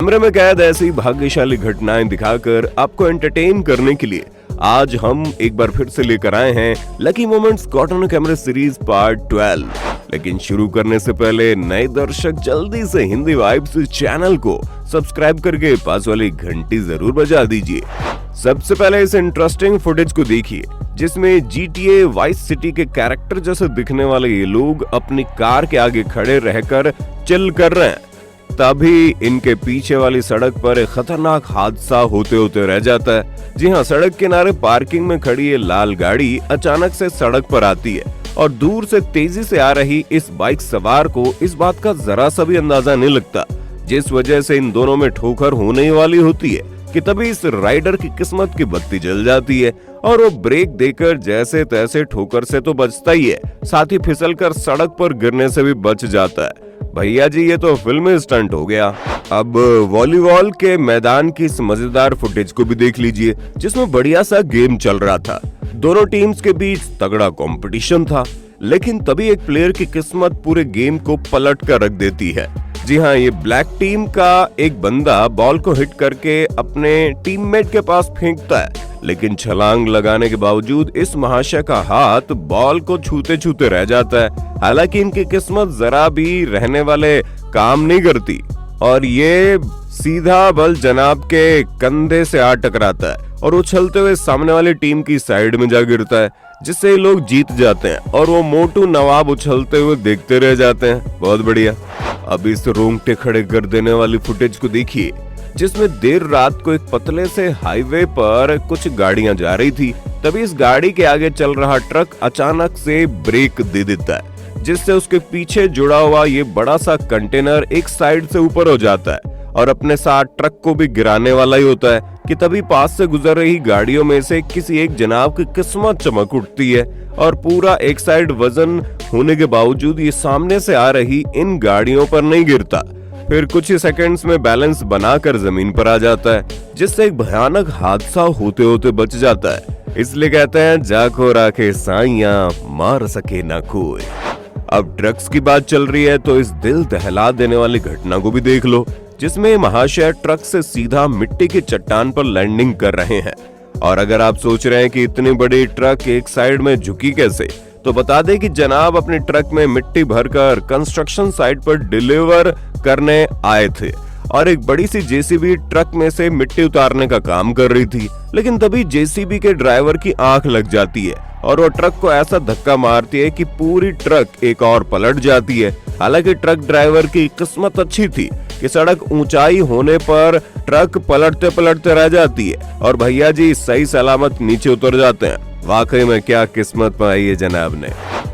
कैमरे में कैद ऐसी भाग्यशाली घटनाएं दिखाकर आपको एंटरटेन करने के लिए आज हम एक बार फिर से लेकर आए हैं lucky moments caught on camera series part 12। लेकिन शुरू करने से पहले नए दर्शक जल्दी से हिंदी वाइब्स चैनल को सब्सक्राइब करके पास वाली घंटी जरूर बजा दीजिए। सबसे पहले इस इंटरेस्टिंग फुटेज को देखिए जिसमें GTA वाइस सिटी के कैरेक्टर जैसे दिखने वाले ये लोग अपनी कार के आगे खड़े रहकर चिल कर रहे हैं। तभी इनके पीछे वाली सड़क पर एक खतरनाक हादसा होते होते रह जाता है। जी हाँ, सड़क किनारे पार्किंग में खड़ी ये लाल गाड़ी अचानक से सड़क पर आती है और दूर से तेजी से आ रही इस बाइक सवार को इस बात का जरा सा भी अंदाजा नहीं लगता, जिस वजह से इन दोनों में ठोकर होने वाली होती है कि तभी इस राइडर की किस्मत की बत्ती जल जाती है और वो ब्रेक देकर जैसे तैसे ठोकर से तो बचता ही है, साथ ही फिसलकर सड़क पर गिरने से भी बच जाता है। भैया जी, ये तो फिल्मी स्टंट हो गया। अब वॉलीबॉल के मैदान की इस मजेदार फुटेज को भी देख लीजिए जिसमें बढ़िया सा गेम चल रहा था। दोनों टीम्स के बीच तगड़ा कंपटीशन था, लेकिन तभी एक प्लेयर की किस्मत पूरे गेम को पलट कर रख देती है। जी हाँ, ये ब्लैक टीम का एक बंदा बॉल को हिट करके अपने टीममेट के पास फेंकता है, लेकिन छलांग लगाने के बावजूद इस महाशय का हाथ बॉल को छूते छूते रह जाता है। हालांकि इनकी किस्मत जरा भी रहने वाले काम नहीं करती और ये सीधा बल जनाब के कंधे से आ टकराता है और उछलते हुए सामने वाली टीम की साइड में जा गिरता है, जिससे ये लोग जीत जाते हैं और वो मोटू नवाब उछलते हुए देखते रह जाते हैं। बहुत बढ़िया। अब इस रोंगटे खड़े कर देने वाली फुटेज को देखिए जिसमें देर रात को एक पतले से हाईवे पर कुछ गाड़ियां जा रही थी। तभी इस गाड़ी के आगे चल रहा ट्रक अचानक से ब्रेक दे देता है, जिससे उसके पीछे जुड़ा हुआ ये बड़ा सा कंटेनर एक साइड से ऊपर हो जाता है और अपने साथ ट्रक को भी गिराने वाला ही होता है कि तभी पास से गुजर रही गाड़ियों में से किसी एक जनाब की किस्मत चमक उठती है और पूरा एक साइड वजन होने के बावजूद ये सामने से आ रही इन गाड़ियों पर नहीं गिरता, फिर कुछ ही सेकंड्स में बैलेंस बनाकर जमीन पर आ जाता है, जिससे एक भयानक हादसा होते होते बच जाता है। इसलिए कहते हैं जाको राखे साइयां मार सके ना कोई। अब ड्रग्स की बात चल रही है तो इस दिल दहला देने वाली घटना को भी देख लो जिसमें महाशय ट्रक से सीधा मिट्टी की चट्टान पर लैंडिंग कर रहे हैं। और अगर आप सोच रहे हैं कि इतनी बड़ी ट्रक एक साइड में झुकी कैसे, तो बता दें कि जनाब अपने ट्रक में मिट्टी भरकर कंस्ट्रक्शन साइट पर डिलीवर करने आए थे और एक बड़ी सी जेसीबी ट्रक में से मिट्टी उतारने का काम कर रही थी। लेकिन तभी जेसीबी के ड्राइवर की आंख लग जाती है और वो ट्रक को ऐसा धक्का मारती है कि पूरी ट्रक एक और पलट जाती है। हालांकि ट्रक ड्राइवर की किस्मत अच्छी थी कि सड़क ऊंचाई होने पर ट्रक पलटते पलटते रह जाती है और भैया जी सही सलामत नीचे उतर जाते हैं। वाकई में क्या किस्मत पाई है जनाब ने।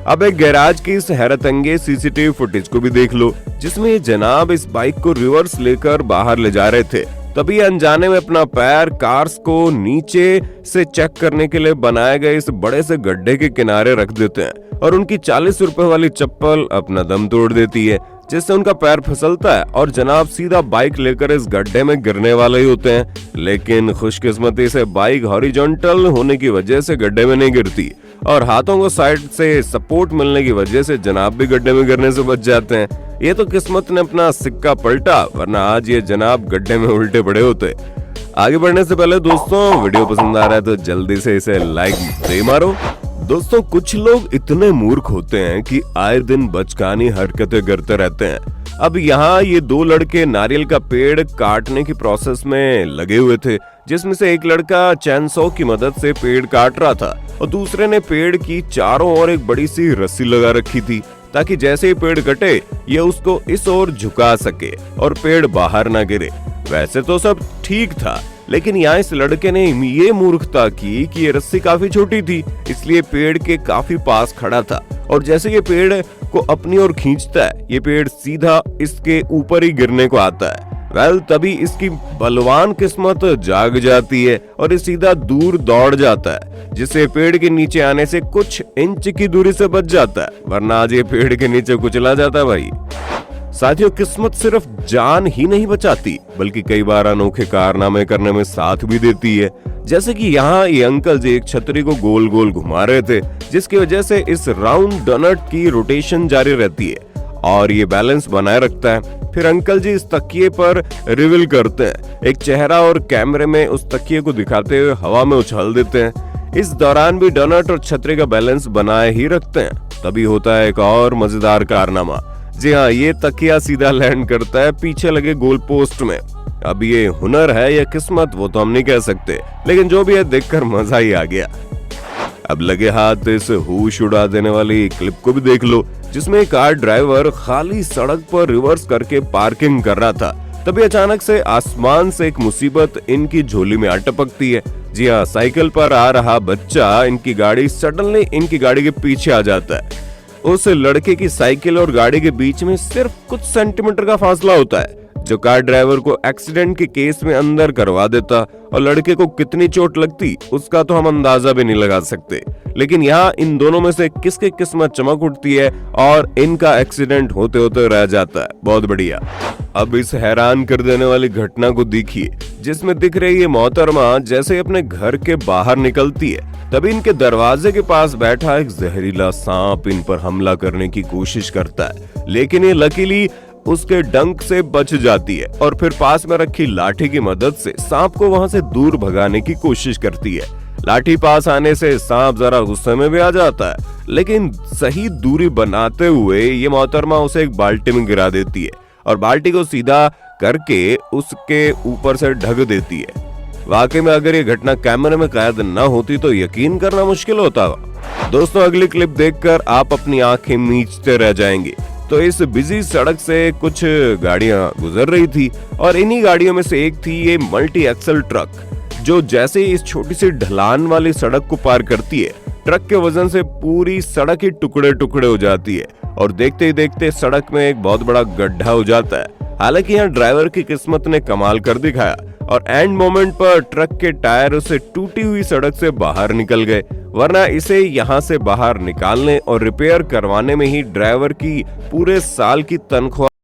अब एक गैराज की इस हैरत अंगेज सीसीटीवी फुटेज को भी देख लो जिसमें ये जनाब इस बाइक को रिवर्स लेकर बाहर ले जा रहे थे। तभी अनजाने में अपना पैर कार्स को नीचे से चेक करने के लिए बनाए गए इस बड़े से गड्ढे के किनारे रख देते हैं और उनकी 40 रुपए वाली चप्पल अपना दम तोड़ देती है, जिससे उनका पैर फिसलता है और जनाब सीधा बाइक लेकर इस गड्ढे में गिरने वाले ही होते हैं। लेकिन खुशकिस्मती से बाइक हॉरिजॉन्टल होने की वजह से गड्ढे में नहीं गिरती और हाथों को साइड से सपोर्ट मिलने की वजह से जनाब भी गड्ढे में गिरने से बच जाते हैं। ये तो किस्मत ने अपना सिक्का पलटा, वरना आज ये जनाब गड्ढे में उल्टे पड़े होते। आगे बढ़ने से पहले दोस्तों, वीडियो पसंद आ रहा है तो जल्दी से इसे लाइक दे मारो। दोस्तों, कुछ लोग इतने मूर्ख होते हैं कि आए दिन बचकानी हरकतें करते रहते हैं। अब यहाँ ये दो लड़के नारियल का पेड़ काटने की प्रोसेस में लगे हुए थे, जिसमें से एक लड़का चैनसॉ की मदद से पेड़ काट रहा था और दूसरे ने पेड़ की चारों ओर एक बड़ी सी रस्सी लगा रखी थी ताकि जैसे ही पेड़ कटे ये उसको इस ओर झुका सके और पेड़ बाहर ना गिरे। वैसे तो सब ठीक था, लेकिन यहाँ इस लड़के ने ये मूर्खता की कि ये रस्सी काफी छोटी थी, इसलिए पेड़ के काफी पास खड़ा था और जैसे ये पेड़ को अपनी ओर खींचता है ये पेड़ सीधा इसके ऊपर ही गिरने को आता है। तभी इसकी बलवान किस्मत जाग जाती है और ये सीधा दूर दौड़ जाता है, जिससे पेड़ के नीचे आने से कुछ इंच की दूरी से बच जाता है, वरना आज ये पेड़ के नीचे कुचला जाता है भाई। साथियों, किस्मत सिर्फ जान ही नहीं बचाती बल्कि कई बार अनोखे कारनामे करने में साथ भी देती है। जैसे कि यहाँ ये अंकल जी एक छतरी को गोल गोल घुमा रहे थे, जिसकी वजह से इस राउंड डोनट की रोटेशन जारी रहती है और ये बैलेंस बनाए रखता है। फिर अंकल जी इस तकिए पर रिवील करते हैं, एक चेहरा और कैमरे में उस तकिए को दिखाते हुए हवा में उछाल देते हैं। इस दौरान भी डोनट और छतरी का बैलेंस बनाए ही रखते हैं। तभी होता है एक और मजेदार कारनामा। जी हाँ, ये तकिया सीधा लैंड करता है पीछे लगे गोल पोस्ट में। अब ये हुनर है या किस्मत वो तो हम नहीं कह सकते, लेकिन जो भी है देखकर मजा ही आ गया। अब लगे हाथ इस होश उड़ा देने वाली क्लिप को भी देख लो, जिसमें कार ड्राइवर खाली सड़क पर रिवर्स करके पार्किंग कर रहा था। तभी अचानक से आसमान से एक मुसीबत इनकी झोली में आ टपकती है। जी हाँ, साइकिल पर आ रहा बच्चा इनकी गाड़ी सडनली इनकी गाड़ी के पीछे आ जाता है। उस लड़के की साइकिल और गाड़ी के बीच में सिर्फ कुछ सेंटीमीटर का फासला होता है, जो कार ड्राइवर को एक्सीडेंट के केस में अंदर करवा देता। और लड़के को कितनी चोट लगती उसका तो हम अंदाजा भी नहीं लगा सकते। लेकिन यहाँ इन दोनों में से किसकी किस्मत चमक उठती है और इनका एक्सीडेंट होते होते रह जाता है। बहुत बढ़िया। अब इस हैरान कर देने वाली घटना को देखिए, जिसमें दिख रही है मोहतरमा जैसे ही अपने घर के बाहर निकलती है, तभी इनके दरवाजे के पास बैठा एक जहरीला सांप इन पर हमला करने की कोशिश करता है। लेकिन ये लकीली उसके डंक से बच जाती है और फिर पास में रखी लाठी की मदद से सांप को वहां से दूर भगाने की कोशिश करती है। लाठी पास आने से सांप जरा गुस्से में भी आ जाता है, लेकिन सही दूरी बनाते हुए ये मोहतरमा उसे एक बाल्टी में गिरा देती है और बाल्टी को सीधा करके उसके ऊपर से ढक देती है। वाकई में अगर ये घटना कैमरे में कैद न होती तो यकीन करना मुश्किल होता। दोस्तों, अगली क्लिप देखकर आप अपनी आंखें मीचते रह जाएंगे। तो इस बिजी सड़क से कुछ गाड़ियां गुजर रही थी और इन्हीं गाड़ियों में से एक थी ये मल्टी एक्सल ट्रक, जो जैसे ही इस छोटी सी ढलान वाली सड़क को पार करती है, ट्रक के वजन से पूरी सड़क ही टुकड़े टुकड़े हो जाती है और देखते ही देखते सड़क में एक बहुत बड़ा गड्ढा हो जाता है। हालांकि यहाँ ड्राइवर की किस्मत ने कमाल कर दिखाया और एंड मोमेंट पर ट्रक के टायर उसे टूटी हुई सड़क से बाहर निकल गए, वरना इसे यहाँ से बाहर निकालने और रिपेयर करवाने में ही ड्राइवर की पूरे साल की तनख्वाह